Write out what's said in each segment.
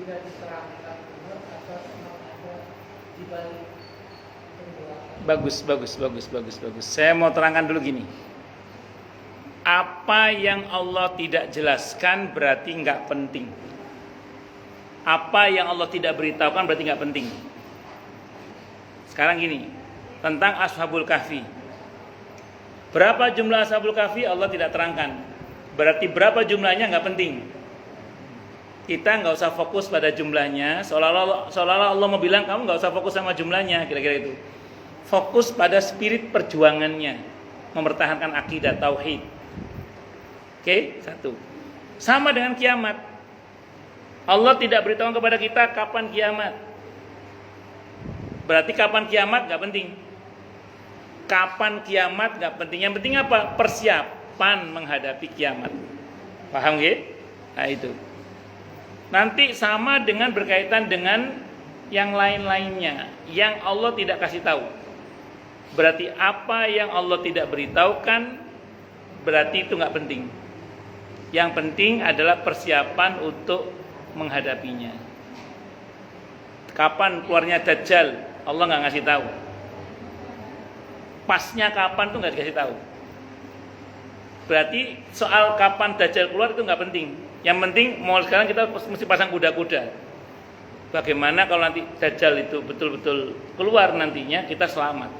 tidak diterangkan atas makna di balik Bagus. Saya mau terangkan dulu gini. Apa yang Allah tidak jelaskan berarti nggak penting. Apa yang Allah tidak beritahukan berarti nggak penting. Sekarang gini, tentang Ashabul Kahfi. Berapa jumlah Ashabul Kahfi Allah tidak terangkan. Berarti berapa jumlahnya nggak penting. Kita nggak usah fokus pada jumlahnya. Seolah-olah Allah mau bilang kamu nggak usah fokus sama jumlahnya, kira-kira itu. Fokus pada spirit perjuangannya, mempertahankan akidah tauhid. Oke, satu. Sama dengan kiamat. Allah tidak beritahu kepada kita kapan kiamat. Berarti kapan kiamat nggak penting. Kapan kiamat nggak penting. Yang penting apa? Persiapan menghadapi kiamat. Paham nggih? Nah itu. Nanti sama dengan berkaitan dengan yang lain-lainnya yang Allah tidak kasih tahu. Berarti apa yang Allah tidak beritahukan berarti itu nggak penting. Yang penting adalah persiapan untuk menghadapinya. Kapan keluarnya Dajjal Allah nggak ngasih tahu. Pasnya kapan tuh nggak dikasih tahu. Berarti soal kapan Dajjal keluar itu nggak penting. Yang penting mau sekarang kita mesti pasang kuda-kuda. Bagaimana kalau nanti Dajjal itu betul-betul keluar nantinya kita selamat.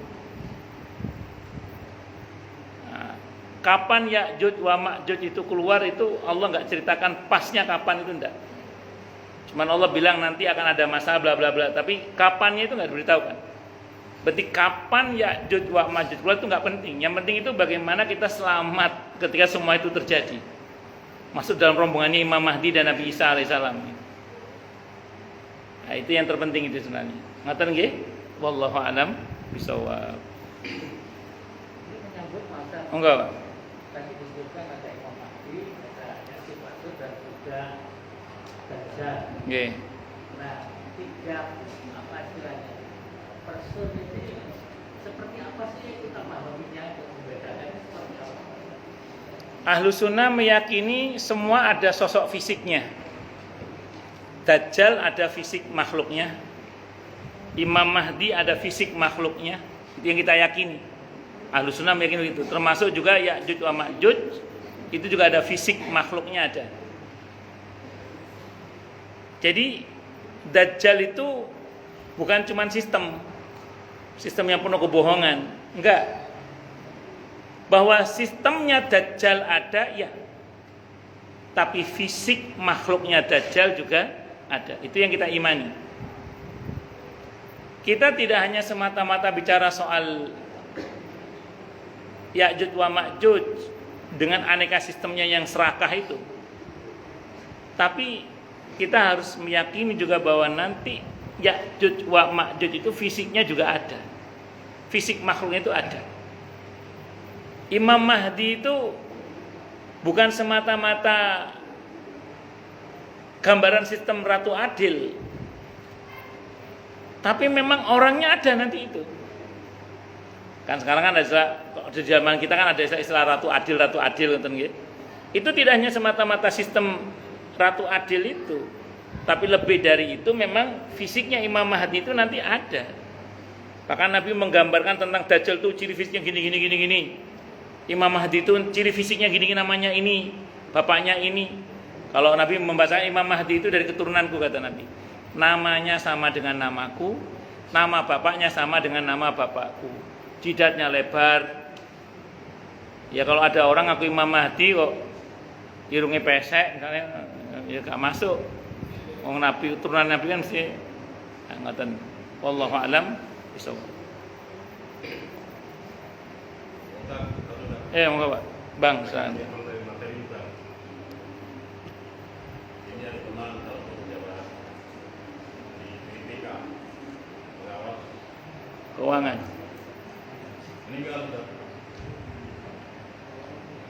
Nah, kapan Ya'juj wa Ma'juj itu keluar itu Allah nggak ceritakan pasnya kapan itu enggak. Cuman Allah bilang nanti akan ada masa bla bla bla. Tapi kapannya itu nggak diberitahukan. Berarti kapan Ya'juj wa Ma'juj keluar itu nggak penting. Yang penting itu bagaimana kita selamat ketika semua itu terjadi. Masuk dalam rombongannya Imam Mahdi dan Nabi Isa alaihissalam. Nah, itu yang terpenting itu sebenarnya. Ngaten nggih? Wallahu a'lam bishawab. Ini menyambut masa. Enggak, Pak. Tadi disebutkan ada Imam Mahdi, ada Yasir Masud dan juga Dajjal. Nggih. Nah, tiga apa istilahnya? Person ini seperti apa sih kita memahaminya dan membedakan seperti apa? Ahlu sunnah meyakini semua ada sosok fisiknya. Dajjal ada fisik makhluknya. Imam Mahdi ada fisik makhluknya. Itu yang kita yakini. Ahlu sunnah meyakini itu. Termasuk juga Ya'juj wa Ma'juj itu juga ada fisik makhluknya ada. Jadi Dajjal itu bukan cuma sistem yang penuh kebohongan. Enggak. Bahwa sistemnya Dajjal ada, ya. Tapi fisik makhluknya Dajjal juga ada. Itu yang kita imani. Kita tidak hanya semata-mata bicara soal Ya'juj wa Ma'juj dengan aneka sistemnya yang serakah itu. Tapi kita harus meyakini juga bahwa nanti Ya'juj wa Ma'juj itu fisiknya juga ada. Fisik makhluknya itu ada. Imam Mahdi itu bukan semata-mata gambaran sistem Ratu Adil, tapi memang orangnya ada nanti itu. Kan sekarang kan ada istilah, di zaman kita kan ada istilah Ratu Adil gitu. Itu tidak hanya semata-mata sistem Ratu Adil itu, tapi lebih dari itu memang fisiknya Imam Mahdi itu nanti ada. Bahkan Nabi menggambarkan tentang Dajjal itu ciri fisiknya gini. Imam Mahdi itu ciri fisiknya gini namanya ini, bapaknya ini. Kalau Nabi membaca Imam Mahdi itu dari keturunanku kata Nabi. Namanya sama dengan namaku, nama bapaknya sama dengan nama bapakku. Jidatnya lebar. Ya kalau ada orang aku Imam Mahdi kok irungnya pesek misalnya, ya gak masuk. Wong Nabi turunan Nabi kan mesti ngoten. Wallahu a'lam bishawab. Monggo Pak. Bang, silakan. Ini ada teman kalau pejabat di BPK pengawas Keuangan. ini kan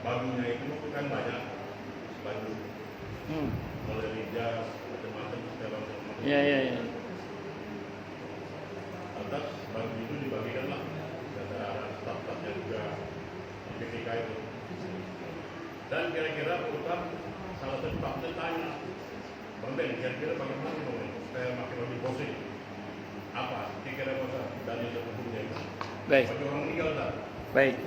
babunya itu kan banyak baju mulai jas macam-macam segala macam. Iya. Lantas baju itu dibagikanlah antara staf-stafnya juga di BPK itu. Dan kira-kira program salah satu stafnya tanya, Bang konten kira-kira bagaimana dong supaya makin lebih positif? Apa kira-kira masa dalil dan hukumnya itu? Baik. Bagi orang meninggal tak? Baik.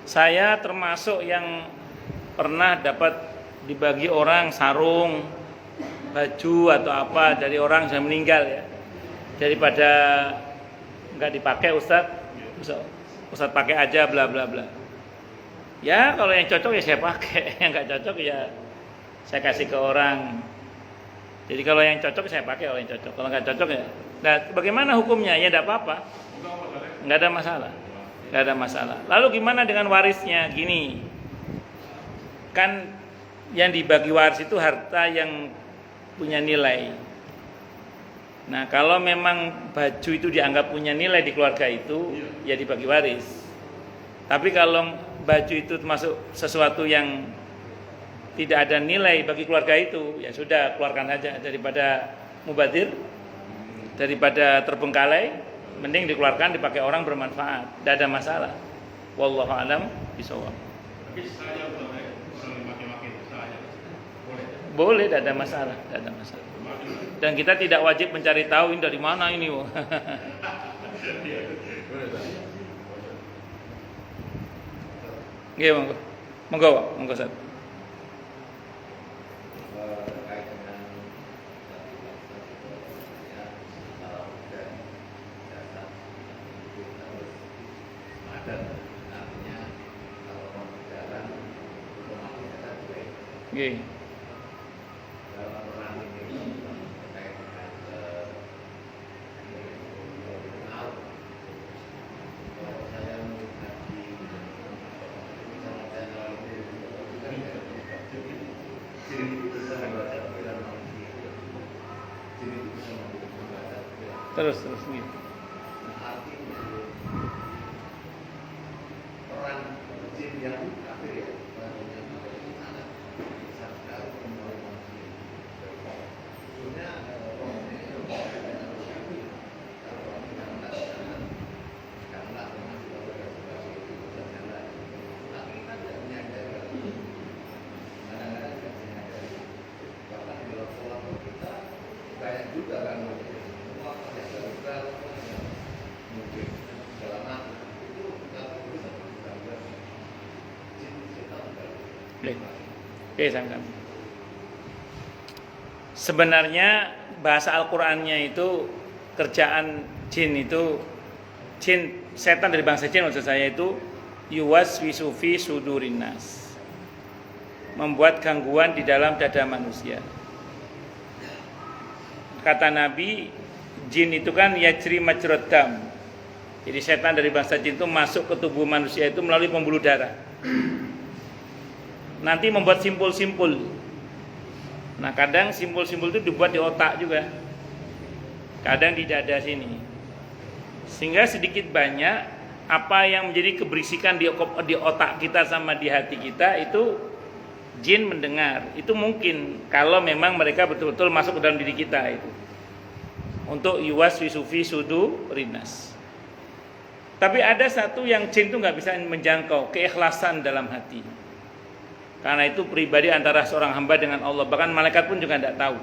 Saya termasuk yang pernah dapat dibagi orang sarung, baju atau apa dari orang yang meninggal ya. Daripada nggak dipakai Ustadz pakai aja bla bla bla. Ya kalau yang cocok ya saya pakai, yang nggak cocok ya saya kasih ke orang. Jadi kalau yang cocok saya pakai, kalau yang cocok. Kalau nggak cocok ya. Nah, bagaimana hukumnya? Ya tidak apa-apa. Nggak ada masalah. Nggak ada masalah. Lalu gimana dengan warisnya? Gini, kan yang dibagi waris itu harta yang punya nilai. Nah, kalau memang baju itu dianggap punya nilai di keluarga itu, ya dibagi waris. Tapi kalau baju itu termasuk sesuatu yang tidak ada nilai bagi keluarga itu, ya sudah keluarkan saja daripada mubadzir, daripada terbengkalai, mending dikeluarkan dipakai orang bermanfaat, tidak ada masalah. Wallahu a'lam bishawab. Tapi saya boleh maki-maki saya Boleh, tidak ada masalah, tidak ada masalah. Dan kita tidak wajib mencari tahu ini dari mana ini. Nggih, monggo Ustaz. Terkait dengan jasad itu harus ada, artinya kalau mau berjalan otomatis ada baik Nggih. dalam orang ini terkait dengan kalau saya melihat di misalnya saya melalui itu kan ciri itu bisa membaca pikiran manusia, ciri itu bisa membaca pikiran. Terus gitu. Artinya peran jin yang kafir ya, perannya sangat besar sekali mempengaruhi manusia. Sebenarnya prosesnya itu kalau kita melakukan karena memang kita berkasih itu berjalan, tapi kita tidak menyadari kadang-kadang tidak menyadari bahkan di dalam pola kita banyak juga kan semua yang terbuka mungkin segala macam itu kita bisa mengambil jin setan Baik. Oke, sampai. Sebenarnya bahasa Al-Qur'annya itu kerjaan jin itu setan dari bangsa jin maksud saya itu yuwaswisu fi sudurin nas. Membuat gangguan di dalam dada manusia. Kata Nabi, jin itu kan yajri majrad dam. Jadi setan dari bangsa jin itu masuk ke tubuh manusia itu melalui pembuluh darah. Nanti membuat simpul-simpul. Nah, kadang simpul-simpul itu dibuat di otak juga. Kadang di dada sini. Sehingga sedikit banyak apa yang menjadi keberisikan di otak kita sama di hati kita itu jin mendengar. Itu mungkin kalau memang mereka betul-betul masuk ke dalam diri kita itu. Untuk yuwaswisu fi sudurin nas. Tapi ada satu yang jin itu nggak bisa menjangkau, keikhlasan dalam hati. Karena itu pribadi antara seorang hamba dengan Allah. Bahkan malaikat pun juga tidak tahu.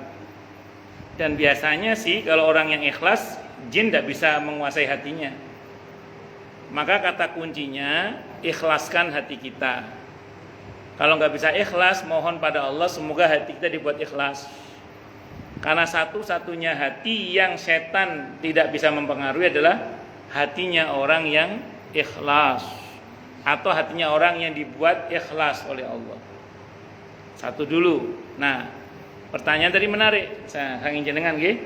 Dan biasanya sih kalau orang yang ikhlas, jin tidak bisa menguasai hatinya. Maka kata kuncinya, ikhlaskan hati kita. Kalau nggak bisa ikhlas, mohon pada Allah semoga hati kita dibuat ikhlas. Karena satu-satunya hati yang setan tidak bisa mempengaruhi adalah hatinya orang yang ikhlas. Atau hatinya orang yang dibuat ikhlas oleh Allah. Satu dulu. Nah, pertanyaan tadi menarik. Saya ingin jenengan nggih.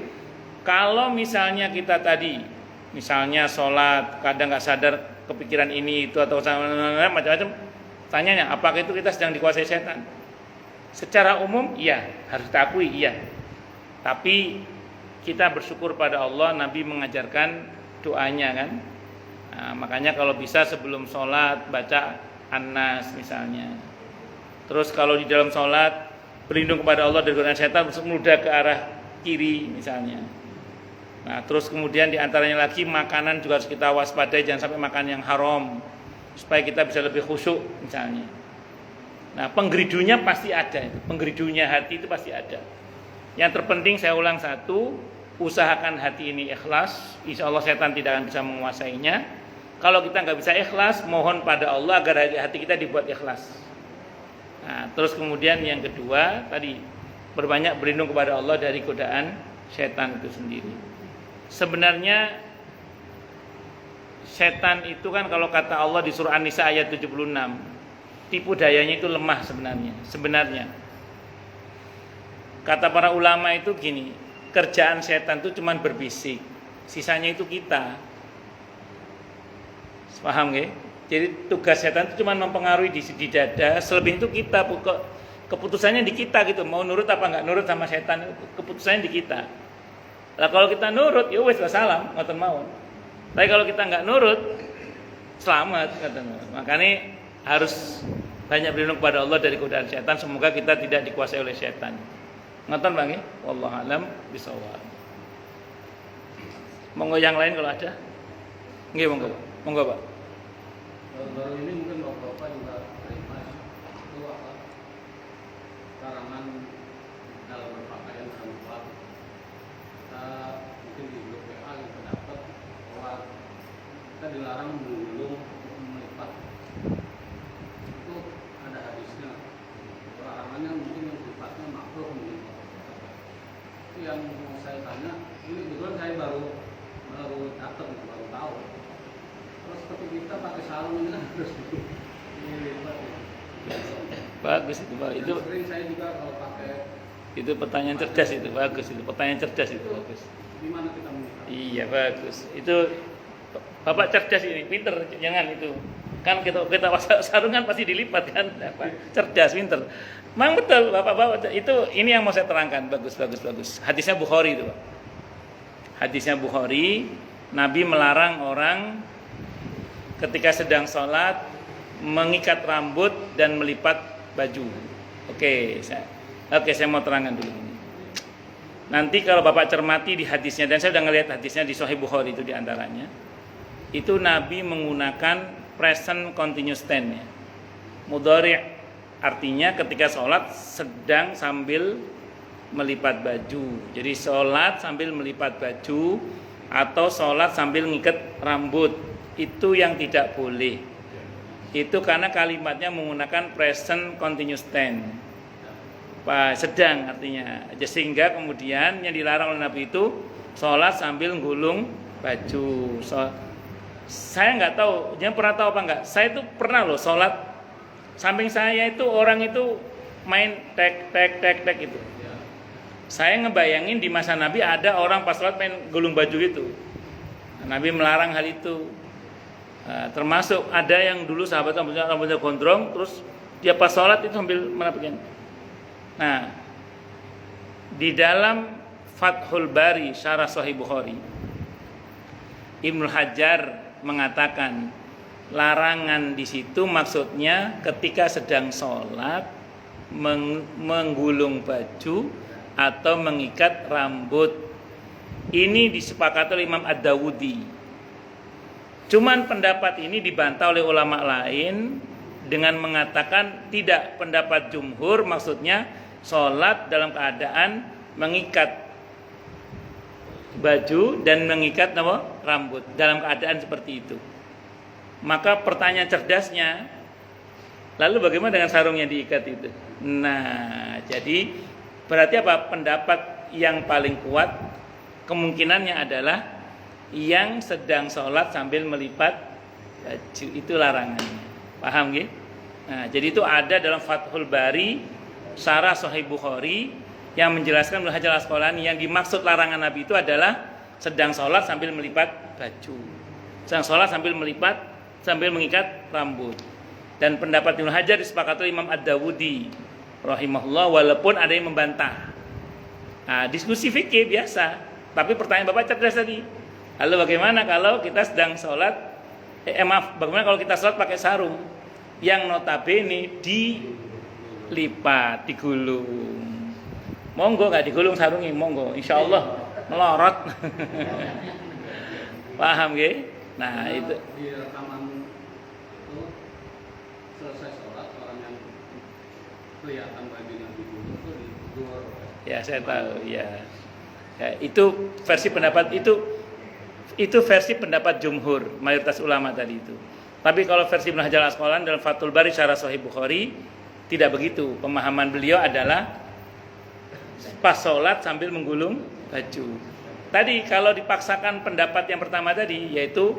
Kalau misalnya kita tadi, misalnya sholat, kadang nggak sadar kepikiran ini itu atau macam-macam, tanyanya, apakah itu kita sedang dikuasai setan? Secara umum, iya, harus kita akui, iya. Tapi kita bersyukur pada Allah, Nabi mengajarkan doanya kan. Nah, makanya kalau bisa sebelum sholat baca An-Nas misalnya. Terus kalau di dalam sholat berlindung kepada Allah dari godaan setan, menudah ke arah kiri misalnya. Nah, terus kemudian di antaranya lagi makanan juga harus kita waspadai, jangan sampai makan yang haram supaya kita bisa lebih khusyuk misalnya. Nah, penggeridunya pasti ada itu. Penggeridunya hati itu pasti ada. Yang terpenting saya ulang satu, usahakan hati ini ikhlas. Insya Allah setan tidak akan bisa menguasainya. Kalau kita nggak bisa ikhlas, mohon pada Allah agar hati kita dibuat ikhlas. Nah, terus kemudian yang kedua tadi, berbanyak berlindung kepada Allah dari godaan setan itu sendiri. Sebenarnya setan itu kan kalau kata Allah di surah An-Nisa ayat 76, tipu dayanya itu lemah sebenarnya. Kata para ulama itu gini, kerjaan setan itu cuma berbisik, sisanya itu kita. Paham nggih? Jadi tugas setan itu cuma mempengaruhi di dada, selebih itu kita, keputusannya di kita gitu. Mau nurut apa enggak nurut sama setan, keputusannya di kita. Lah kalau kita nurut, ya wes salam, ngoten mawon. Tapi kalau kita enggak nurut, selamat katanya. Makanya harus banyak berlindung kepada Allah dari godaan setan. Semoga kita tidak dikuasai oleh setan. Ngoten Bang nggih? Wallahu alam bisawab. Monggo yang lain kalau ada. Nggih monggo. Monggo Pak. Baru ini mungkin Bapak juga terima ya. Itu apa? Larangan dalam berpakaian perempuan. Kita mungkin di grup WA kita dapat bahwa kita dilarang menggulung melipat. Itu ada hadisnya. Larangannya mungkin yang sifatnya makruh mungkin. Itu yang mau saya tanya. Ini kebetulan saya baru datang, baru tahu. Terus seperti kita pakai sarung ini kan harus dilipat. Bagus itu Pak. Itu sering saya juga kalau pakai itu pertanyaan cerdas itu bagus itu pertanyaan cerdas itu bagus. gimana kita melihat? Iya bagus. Itu Bapak cerdas ini, pinter jangan itu. Kan kita pasang sarungan pasti dilipat kan, apa? Cerdas, pinter. Memang betul Bapak itu ini yang mau saya terangkan. Bagus. Hadisnya Bukhari itu Pak. Hadisnya Bukhari, Nabi melarang orang ketika sedang sholat mengikat rambut dan melipat baju. Oke, saya mau terangkan dulu ini. Nanti kalau Bapak cermati di hadisnya, dan saya sudah ngelihat hadisnya di Sahih Bukhari itu diantaranya, itu Nabi menggunakan present continuous tense ya. Mudhari' artinya ketika sholat sedang sambil melipat baju. Jadi sholat sambil melipat baju atau sholat sambil ngikat rambut, itu yang tidak boleh. Itu karena kalimatnya menggunakan present continuous tense, sedang artinya. Sehingga kemudian yang dilarang oleh Nabi itu sholat sambil gulung baju. Saya nggak tahu, jangan pernah tahu apa enggak. Saya itu pernah loh sholat, samping saya itu orang itu main tek itu. Saya ngebayangin di masa Nabi ada orang pas sholat main gulung baju itu. Nabi melarang hal itu. Termasuk ada yang dulu sahabat rambutnya gondrong, terus dia pas sholat itu sambil menapikan. Nah, di dalam Fathul Bari Syarah Sahih Bukhari, Ibnu Hajar mengatakan larangan di situ maksudnya ketika sedang sholat menggulung baju atau mengikat rambut. Ini disepakati oleh Imam Ad-Dawudi. Cuman pendapat ini dibantah oleh ulama lain dengan mengatakan tidak, pendapat jumhur maksudnya sholat dalam keadaan mengikat baju dan mengikat rambut dalam keadaan seperti itu. Maka pertanyaan cerdasnya, lalu bagaimana dengan sarungnya diikat itu? Nah, jadi berarti apa? Pendapat yang paling kuat kemungkinannya adalah yang sedang sholat sambil melipat baju, itu larangannya. Paham gitu? Nah, jadi itu ada dalam Fathul Bari Syarah Sahih Bukhari yang menjelaskan Ibnu Hajar Al-Asqalani yang dimaksud larangan Nabi itu adalah sedang sholat sambil melipat baju, sedang sholat sambil mengikat rambut. Dan pendapat Ibnu Hajar disepakati oleh Imam Ad-Dawudi rahimahullah, walaupun ada yang membantah. Nah, diskusi fikih biasa. Tapi pertanyaan Bapak cerdas tadi. Lalu bagaimana kalau kita sedang sholat? Bagaimana kalau kita sholat pakai sarung yang notabene dilipat, digulung? Monggo, nggak digulung sarungnya, monggo. Insya Allah melorot. Paham gak? Nah itu. Di rekaman itu selesai sholat orang yang kelihatan bajunya dulu itu ditegur. Ya, saya tahu, ya. Ya, itu versi pendapat itu versi pendapat jumhur, mayoritas ulama tadi itu. Tapi kalau versi Ibnu Hajar Al-Asqalani dalam Fathul Bari Syarah Sahih Bukhari tidak begitu. Pemahaman beliau adalah pas sholat sambil menggulung baju. Tadi kalau dipaksakan pendapat yang pertama tadi, yaitu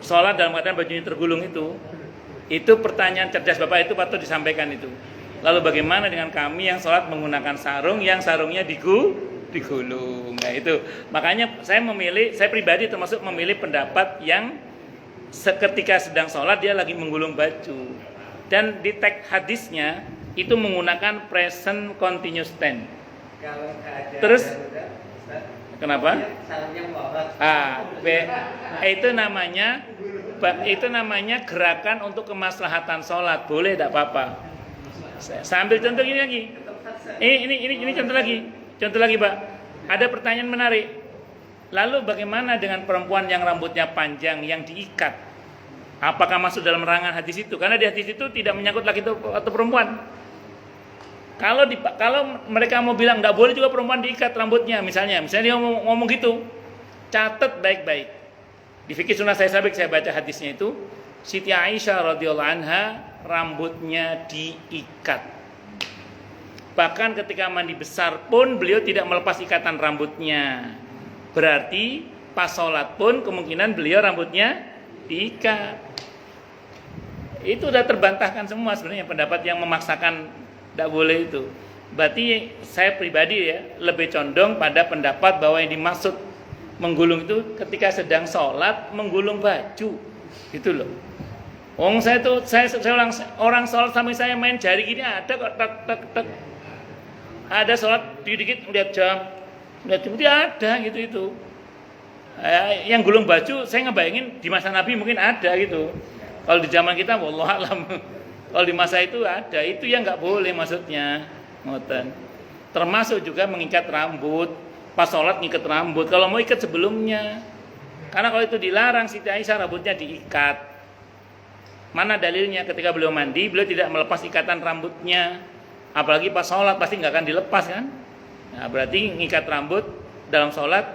sholat dalam keadaan bajunya tergulung itu pertanyaan cerdas Bapak itu patut disampaikan itu. Lalu bagaimana dengan kami yang sholat menggunakan sarung yang sarungnya digulung? Nah itu makanya saya pribadi termasuk memilih pendapat yang seketika sedang sholat dia lagi menggulung baju, dan di teks hadisnya itu menggunakan present continuous tense. Kalau nggak ada Terus? darurat, Ustaz, Kenapa? sarungnya molot. Itu namanya gerakan untuk kemaslahatan sholat, boleh tidak apa-apa. Sambil contoh ini lagi. Ini contoh lagi Pak. Ada pertanyaan menarik. Lalu bagaimana dengan perempuan yang rambutnya panjang yang diikat? Apakah masuk dalam rangan hadis itu? Karena di hadis itu tidak menyangkut laki atau perempuan. Kalau mereka mau bilang nggak boleh juga perempuan diikat rambutnya, misalnya dia ngomong gitu, catat baik-baik. Di fikih sunnah saya baca hadisnya itu, Siti Aisyah radhiyallahu anha rambutnya diikat. Bahkan ketika mandi besar pun beliau tidak melepas ikatan rambutnya. Berarti pas sholat pun kemungkinan beliau rambutnya diikat. Itu udah terbantahkan semua sebenarnya pendapat yang memaksakan tidak boleh itu. Berarti saya pribadi ya lebih condong pada pendapat bahwa yang dimaksud menggulung itu ketika sedang sholat menggulung baju, gitu loh. Saya orang sholat sampai saya main jari gini ada kok tak. Ada sholat dikit lihat jam dia ada gitu itu. Yang gulung baju saya ngebayangin di masa Nabi mungkin ada gitu. Kalau di zaman kita wallahu alam. Kalau di masa itu ada, itu yang nggak boleh maksudnya, ngoten. Termasuk juga mengikat rambut, pas sholat ngikat rambut. Kalau mau ikat sebelumnya, karena kalau itu dilarang Siti Aisyah rambutnya diikat. Mana dalilnya ketika beliau mandi, beliau tidak melepas ikatan rambutnya, apalagi pas sholat pasti nggak akan dilepas kan? Nah, berarti ngikat rambut dalam sholat,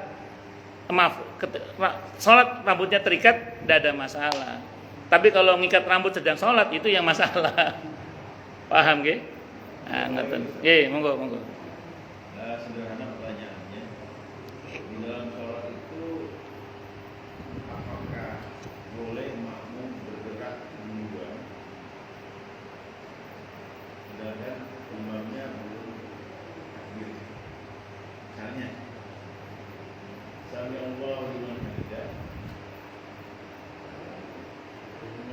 sholat rambutnya terikat, tidak ada masalah. Tapi kalau ngikat rambut sedang sholat itu yang masalah. Paham nggih? Nah, ngoten. Nggih, monggo. Sederhana pertanyaannya, di dalam sholat itu apakah boleh makmum bergerak duluan, sedangkan imamnya belum takbir? Misalnya, Sami Allahu liman hamidah,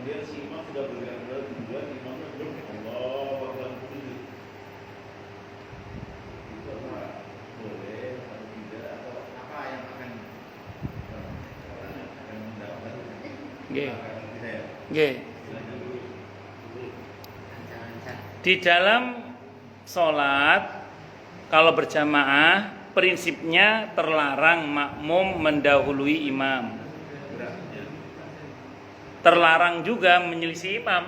kemudian si imam sudah bergerak duluan, imamnya belum Allahu Akbar dulu. Itu apa boleh atau tidak, atau apa yang akan mendapatkan? Nggih. Nggih. Di dalam sholat kalau berjamaah prinsipnya terlarang makmum mendahului imam. Terlarang juga menyelisih imam.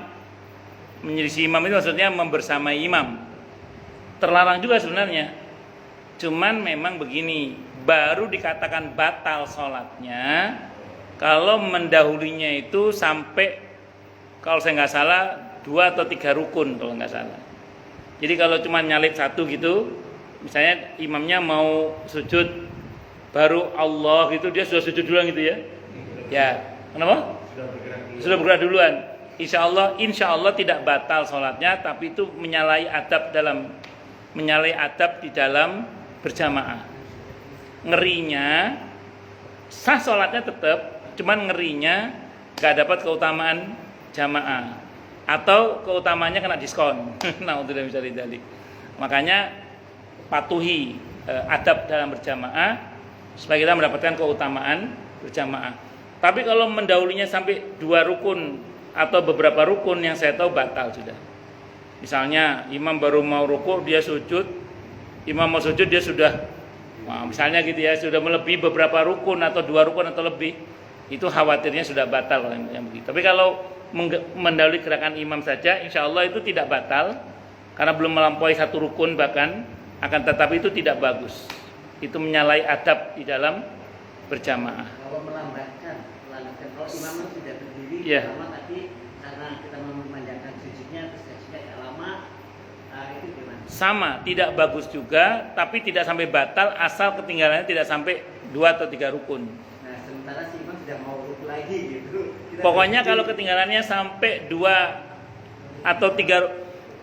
Menyelisih imam itu maksudnya membersamai imam. Terlarang juga sebenarnya. Cuman memang begini, baru dikatakan batal sholatnya kalau mendahulinya itu sampai, kalau saya nggak salah 2 atau 3 rukun kalau nggak salah. Jadi kalau cuma nyalip satu gitu, misalnya imamnya mau sujud, baru Allah gitu dia sudah sujud duluan gitu ya. Ya, kenapa? Sudah bergerak duluan. Insya Allah tidak batal sholatnya, tapi itu menyalahi adab di dalam berjamaah. Ngerinya sah sholatnya tetap, cuman ngerinya gak dapat keutamaan jamaah atau keutamaannya kena diskon. Nah, untuk bisa didalik. Makanya patuhi adab dalam berjamaah supaya kita mendapatkan keutamaan berjamaah. Tapi kalau mendahulunya sampai 2 rukun atau beberapa rukun yang saya tahu batal sudah. Misalnya imam baru mau rukuk dia sujud, imam mau sujud dia sudah, misalnya gitu ya, sudah melebihi beberapa rukun atau 2 rukun atau lebih, itu khawatirnya sudah batal kalau yang begitu. Tapi kalau mendahului gerakan imam saja, insya Allah itu tidak batal. karena belum melampaui satu rukun bahkan, akan tetapi itu tidak bagus. Itu menyalahi adab di dalam berjamaah. Kalau melambatkan, kalau imam sudah berdiri Iya. lama tadi karena kita memanjangkan sujudnya terus sujudnya agak lama, itu gimana? Sama, tidak bagus juga, tapi tidak sampai batal asal ketinggalannya tidak sampai 2 atau 3 rukun. Nah, sementara si imam sudah mau rukun lagi gitu. Kita Pokoknya berdiri. kalau ketinggalannya sampai 2 atau 3,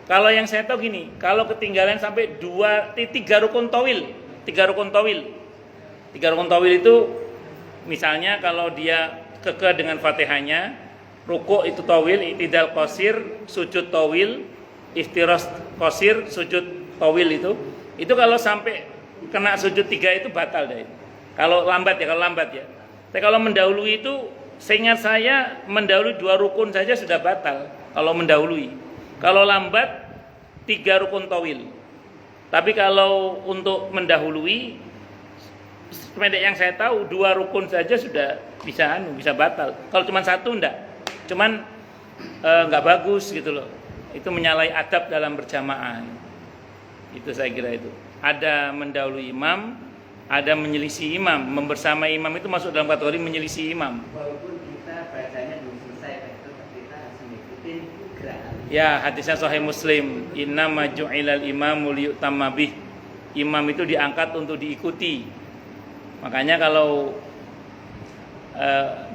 kalau yang saya tahu gini, kalau ketinggalan sampai 3 rukun tawil, 3 rukun tawil. 3 rukun tawil itu misalnya kalau dia kekeh dengan Fatihahnya, rukuk itu tawil, i'tidal qasir, sujud tawil, iftiras qasir, sujud tawil itu kalau sampai kena sujud 3 itu batal deh. Kalau lambat ya. Tapi kalau mendahului itu, seingat saya mendahului 2 rukun saja sudah batal. Kalau mendahului, kalau lambat 3 rukun tawil. Tapi kalau untuk mendahului, sependek yang saya tahu 2 rukun saja sudah bisa batal. Kalau cuma 1 enggak. Cuman enggak bagus gitu loh. Itu menyalahi adab dalam berjamaah. Itu saya kira itu. Ada mendahului imam, ada menyelisih imam. Membersamai imam itu masuk dalam kategori menyelisih imam. Walaupun kita bacanya belum selesai, tetap kita harus mengikuti gerakan. Ya, hadisnya Sahih Muslim, innama ju'ilal imamu liyutamma bih. Imam itu diangkat untuk diikuti. Makanya kalau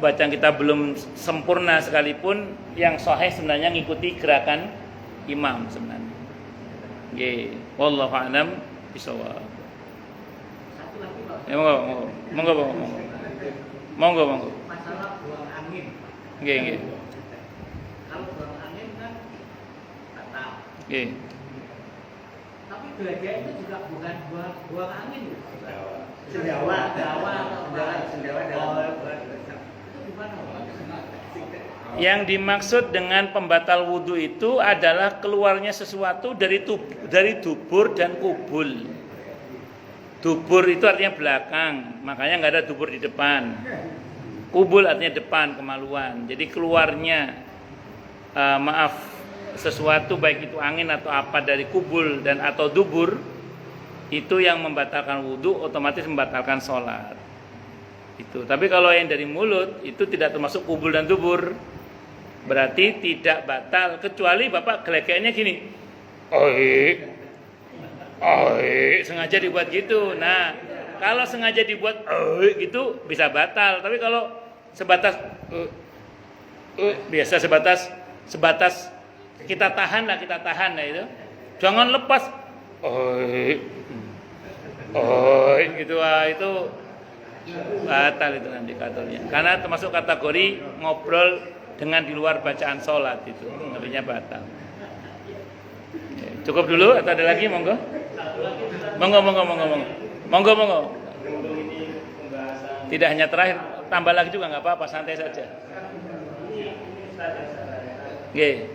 bacaan kita belum sempurna sekalipun, yang sahih sebenarnya ngikuti gerakan imam sebenarnya. Nggih, wallahu a'lam bishawab. Satu lagi Pak. Ya, monggo. Masalah buang angin. Nggih. Kalau buang angin kan batal. Nggih. Tapi gelaga itu juga bukan buang angin. Sendawa dalam itu gimana Pak? Yang dimaksud dengan pembatal wudhu itu adalah keluarnya sesuatu dari dubur dan kubul. Dubur itu artinya belakang, makanya nggak ada dubur di depan. Kubul artinya depan, kemaluan. Jadi keluarnya sesuatu baik itu angin atau apa dari kubul dan atau dubur, itu yang membatalkan wudhu, otomatis membatalkan sholat. Itu. Tapi kalau yang dari mulut itu tidak termasuk kubul dan dubur, berarti tidak batal, kecuali bapak gelekenya gini, sengaja dibuat gitu. Nah, kalau sengaja dibuat gitu bisa batal. Tapi kalau sebatas biasa sebatas kita tahan lah itu, jangan lepas gitu, itu batal itu nanti katanya. Karena termasuk kategori ngobrol dengan di luar bacaan sholat, itu artinya batal. Cukup dulu atau ada lagi? Monggo. Tidak hanya terakhir, tambah lagi juga nggak apa-apa, santai saja. Nggih.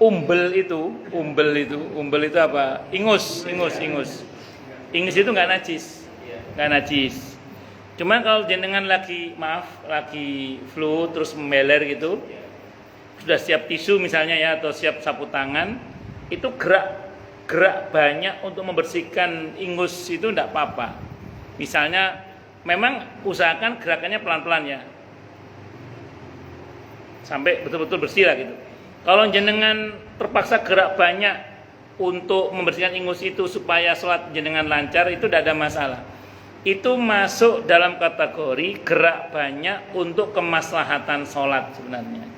Umbel itu apa? Ingus itu nggak najis. Cuma kalau jenengan lagi flu terus memeler gitu, sudah siap tisu misalnya ya, atau siap sapu tangan, itu gerak banyak untuk membersihkan ingus itu enggak apa-apa. Misalnya memang usahakan gerakannya pelan-pelan ya, sampai betul-betul bersih lah gitu. Kalau jenengan terpaksa gerak banyak untuk membersihkan ingus itu supaya sholat jenengan lancar, itu tidak ada masalah. Itu masuk dalam kategori gerak banyak untuk kemaslahatan sholat sebenarnya.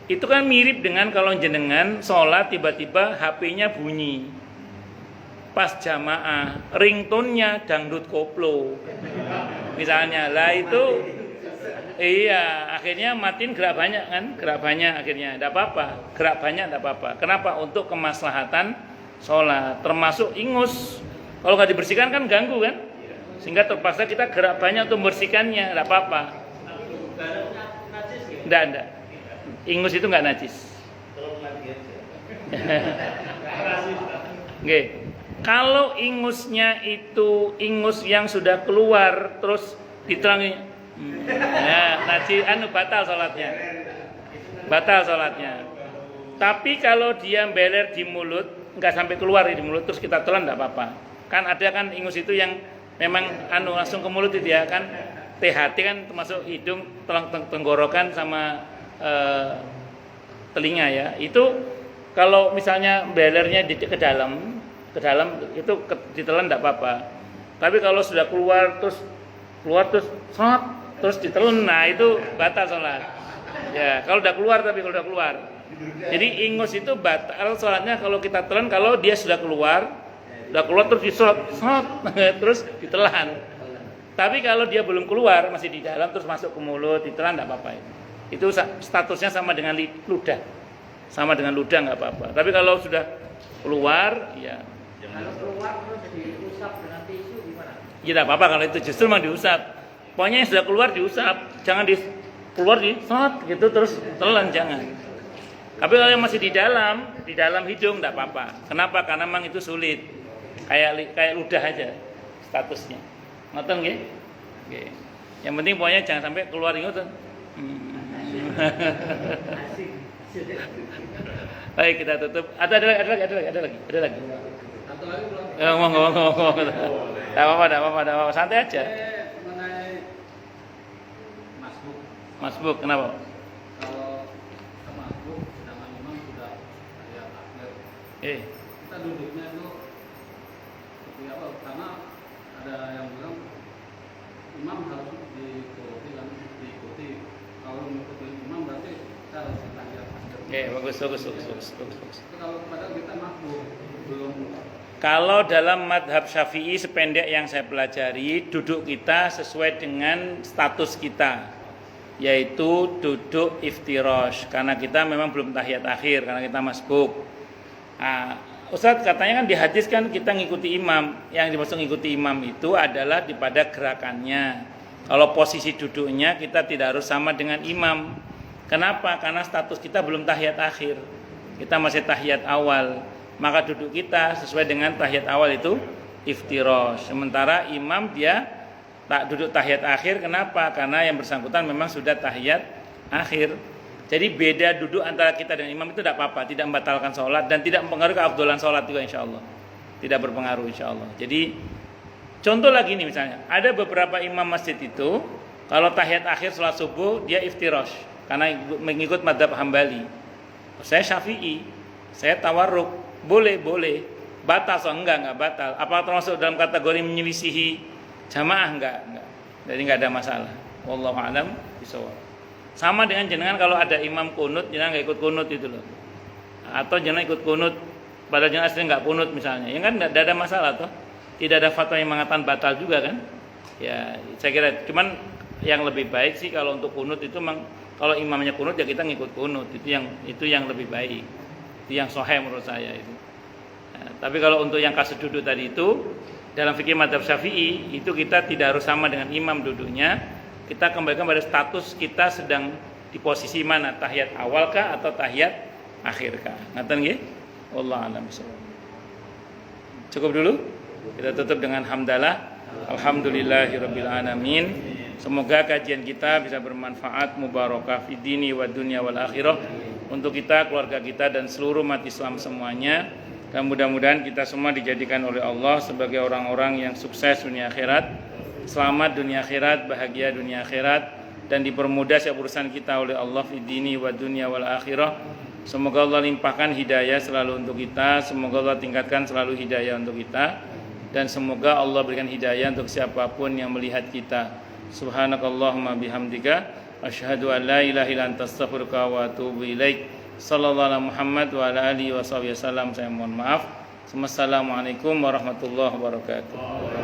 Itu kan mirip dengan kalau jenengan sholat tiba-tiba HP-nya bunyi pas jamaah, ringtone-nya dangdut koplo misalnya, lah itu iya, akhirnya matiin gerak banyak akhirnya, tidak apa-apa, gerak banyak tidak apa-apa. Kenapa? Untuk kemaslahatan sholat, termasuk ingus. Kalau nggak dibersihkan kan ganggu kan, sehingga terpaksa kita gerak banyak untuk membersihkannya, tidak apa-apa. Tidak. Ingus itu nggak najis. Nggih. Kalau ingusnya itu ingus yang sudah keluar terus diterangi, ya najis batal salatnya. Batal salatnya. Tapi kalau dia beler di mulut, nggak sampai keluar di mulut terus kita telan nggak apa-apa. Kan ada kan ingus itu yang memang langsung ke mulut itu ya kan. THT kan termasuk hidung, tenggorokan sama telinga ya. Itu kalau misalnya belernya ke dalam itu ditelan tidak apa-apa. Tapi kalau sudah keluar terus shot, terus ditelan, nah itu batal sholat. Ya, kalau udah keluar Jadi ingus itu batal sholatnya kalau kita telan kalau dia sudah keluar terus diserot, terus ditelan. Tapi kalau dia belum keluar, masih di dalam terus masuk ke mulut, ditelan tidak apa-apa. Itu statusnya sama dengan ludah. Sama dengan ludah nggak apa-apa. Tapi kalau sudah keluar, ya. Kalau keluar terus diusap dengan tisu gimana? Ya tidak apa-apa kalau itu justru memang diusap. Pokoknya yang sudah keluar diusap, jangan keluar gitu terus telan jangan. Tapi kalau yang masih di dalam hidung tidak apa-apa. Kenapa? Karena memang itu sulit. Kayak ludah aja statusnya. Ngoten nggih? Nggih. Yang penting pokoknya jangan sampai keluar ngoten. Baik, kita tutup. Ada lagi. Satu lagi belum. Ngomong. Enggak apa-apa, santai aja. Mengenai Masbuk, kenapa? Kalau masbuk sedangkan imam sudah tahiyat akhir. Kita duduknya itu seperti apa? Karena ada yang bilang imam harus diikuti. Kalau mengikuti imam berarti kita harus tahiyat akhir. Bagus. Tapi kalau padahal kita masbuk belum. Kalau dalam madhab Syafi'i sependek yang saya pelajari, duduk kita sesuai dengan status kita, yaitu duduk iftirash, karena kita memang belum tahiyat akhir, karena kita masbuk. Ustadz katanya kan di hadis kan kita ngikuti imam. Yang dimaksud ngikuti imam itu adalah pada gerakannya. Kalau posisi duduknya kita tidak harus sama dengan imam. Kenapa? Karena status kita belum tahiyat akhir, kita masih tahiyat awal. Maka duduk kita sesuai dengan tahiyat awal itu iftirash. Sementara imam dia tak duduk tahiyat akhir. Kenapa? Karena yang bersangkutan memang sudah tahiyat akhir. Jadi beda duduk antara kita dengan imam itu tidak apa-apa, tidak membatalkan sholat dan tidak mempengaruhi keafdolan sholat juga insyaallah. Tidak berpengaruh insyaallah. Jadi contoh lagi nih misalnya, ada beberapa imam masjid itu kalau tahiyat akhir sholat subuh dia iftirash karena mengikut madhab Hambali. Saya Syafi'i, saya tawarruk. Boleh. Batal enggak batal. Apakah termasuk dalam kategori menyelisihi jamaah? Enggak. Jadi enggak ada masalah. Wallahu a'lam bishawab. Sama dengan jenengan kalau ada imam kunut, jenengan enggak ikut kunut itu loh. Atau jenengan ikut kunut padahal jenengan asli enggak kunut misalnya. Ya kan enggak ada masalah toh. Tidak ada fatwa yang mengatakan batal juga kan? Ya, saya kira cuman yang lebih baik sih kalau untuk kunut itu memang kalau imamnya kunut ya kita ngikut kunut. Itu yang lebih baik. Itu yang sahih menurut saya itu. Nah, tapi kalau untuk yang kasus duduk tadi itu dalam fikih madzhab Syafi'i itu kita tidak harus sama dengan imam duduknya. Kita kembalikan pada status kita sedang di posisi mana, tahiyat awal kah atau tahiyat akhir kah. Ngaten nggih? Wallahu a'lam bishawab. Cukup dulu. Kita tutup dengan hamdalah. Alhamdulillahirabbil alamin. Semoga kajian kita bisa bermanfaat, mubarakah fid dini wad dunya wal akhirah untuk kita, keluarga kita dan seluruh umat Islam semuanya. Dan mudah-mudahan kita semua dijadikan oleh Allah sebagai orang-orang yang sukses dunia akhirat, selamat dunia akhirat, bahagia dunia akhirat, dan dipermudah setiap urusan kita oleh Allah fid dini wad dunya wal akhirah. Semoga Allah limpahkan hidayah selalu untuk kita, semoga Allah tingkatkan selalu hidayah untuk kita, dan semoga Allah berikan hidayah untuk siapapun yang melihat kita. Subhanakallahumma bihamdika asyhadu an la ilaha illa anta astaghfiruka wa atubu ilaik. Sallallahu alaihi Muhammad wa ala alihi wasallam. Saya mohon maaf. Wassalamualaikum warahmatullahi wabarakatuh.